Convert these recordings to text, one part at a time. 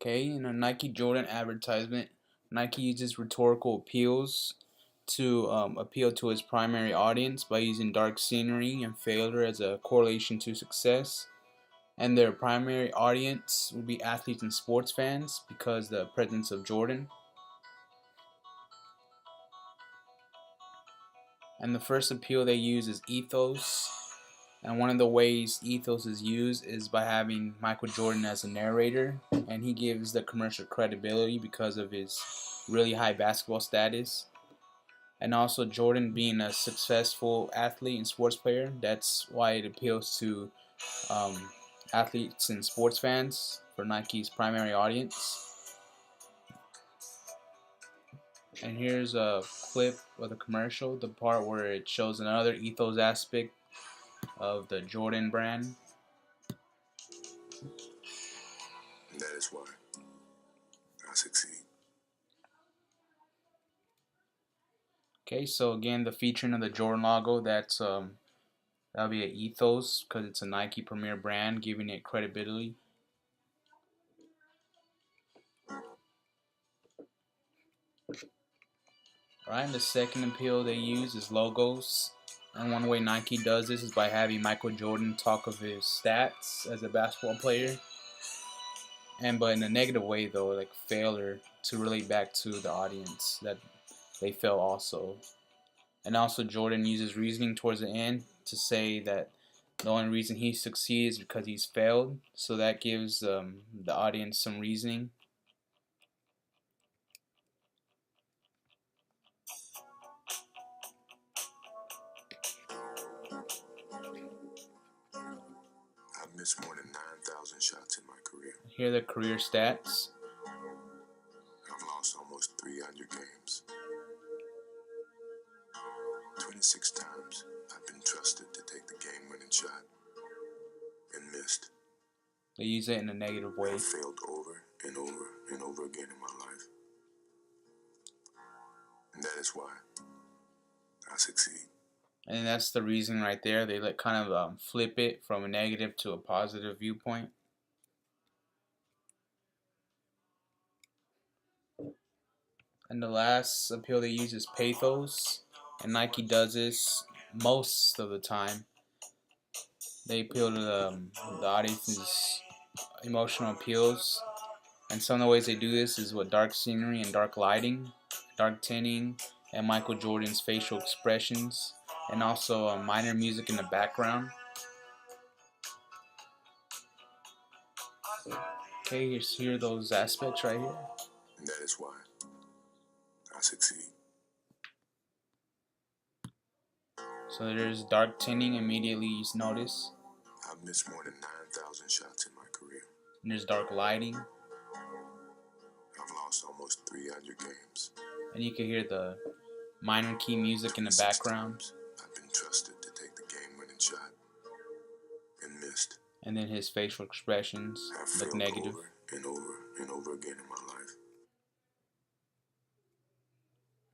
Okay, in a Nike Jordan advertisement, Nike uses rhetorical appeals to appeal to its primary audience by using dark scenery and failure as a correlation to success. And their primary audience would be athletes and sports fans because the presence of Jordan. And the first appeal they use is ethos. And one of the ways ethos is used is by having Michael Jordan as a narrator, and he gives the commercial credibility because of his really high basketball status. And also Jordan being a successful athlete and sports player, that's why it appeals to um, athletes and sports fans for Nike's primary audience. And here's a clip of the commercial, the part where it shows another ethos aspect of the Jordan brand. That is why I succeed. Okay, so again, the featuring of the Jordan logo, that'll be an ethos because it's a Nike premier brand, giving it credibility. Alright, and the second appeal they use is logos. And one way Nike does this is by having Michael Jordan talk of his stats as a basketball player. But in a negative way though, like failure, to relate back to the audience that they fail also. And also Jordan uses reasoning towards the end to say that the only reason he succeeds is because he's failed. So that gives the audience some reasoning. I've missed more than 9,000 shots in my career. Here are the career stats. I've lost almost 300 games. 26 times I've been trusted to take the game-winning shot and missed. They use it in a negative way. I've failed over and over and over again in my life. And that is why I succeed. And that's the reason right there. They kind of flip it from a negative to a positive viewpoint. And the last appeal they use is pathos. And Nike does this most of the time. They appeal to the audience's emotional appeals. And some of the ways they do this is with dark scenery and dark lighting, dark tinting, and Michael Jordan's facial expressions, and also minor music in the background. Okay, here are those aspects right here. And that is why I succeed. So there's dark tinting immediately you notice. I've missed more than 9,000 shots in my career. And there's dark lighting. I've lost almost 300 games. And you can hear the minor key music in the background. I've been trusted to take the game-winning shot and missed. And then his facial expressions look negative. Over and over and over again in my life.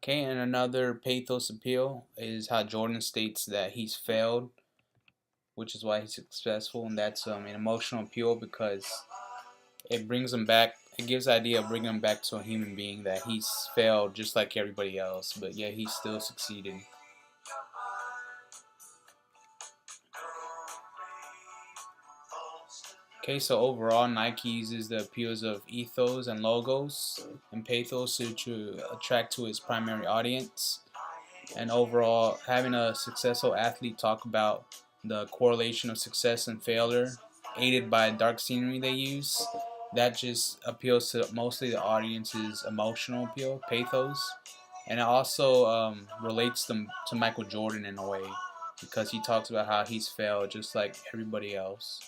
Okay, and another pathos appeal is how Jordan states that he's failed, which is why he's successful, and that's an emotional appeal because it brings him back. It gives the idea of bringing him back to a human being, that he's failed just like everybody else, but yet he still succeeded. Okay, so overall, Nike uses the appeals of ethos and logos and pathos to attract to its primary audience. And overall, having a successful athlete talk about the correlation of success and failure, aided by dark scenery they use, that just appeals to mostly the audience's emotional appeal, pathos. And it also relates them to Michael Jordan in a way, because he talks about how he's failed just like everybody else.